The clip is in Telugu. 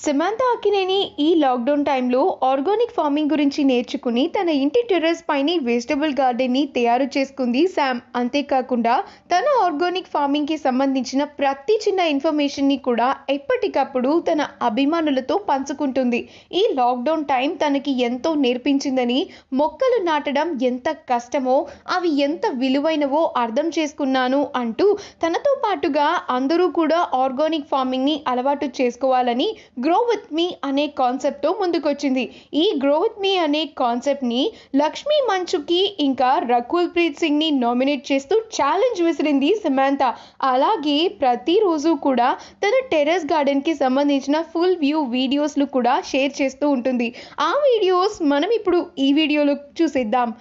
సమంత అక్కినేని ఈ లాక్డౌన్ టైంలో ఆర్గానిక్ ఫార్మింగ్ గురించి నేర్చుకుని తన ఇంటి టెర్రస్ పైన వెజిటబుల్ గార్డెన్ని తయారు చేసుకుంది శామ్. అంతేకాకుండా తన ఆర్గానిక్ ఫార్మింగ్కి సంబంధించిన ప్రతి చిన్న ఇన్ఫర్మేషన్ని కూడా ఎప్పటికప్పుడు తన అభిమానులతో పంచుకుంటుంది. ఈ లాక్డౌన్ టైం తనకి ఎంతో నేర్పించిందని, మొక్కలు నాటడం ఎంత కష్టమో అవి ఎంత విలువైనవో అర్థం చేసుకున్నాను అంటూ తనతో పాటుగా అందరూ కూడా ఆర్గానిక్ ఫార్మింగ్ని అలవాటు చేసుకోవాలని గ్రో విత్ మీ అనే కాన్సెప్ట్తో ముందుకొచ్చింది. ఈ గ్రో విత్ మీ అనే కాన్సెప్ట్ని లక్ష్మీ మంచుకి ఇంకా రకుల్ ప్రీత్ సింగ్ని నామినేట్ చేస్తూ ఛాలెంజ్ విసిరింది సమంత. అలాగే ప్రతిరోజు కూడా తన టెర్రస్ గార్డెన్కి సంబంధించిన ఫుల్ వ్యూ వీడియోస్లు కూడా షేర్ చేస్తూ ఉంటుంది. ఆ వీడియోస్ మనం ఇప్పుడు ఈ వీడియోలో చూసేద్దాం.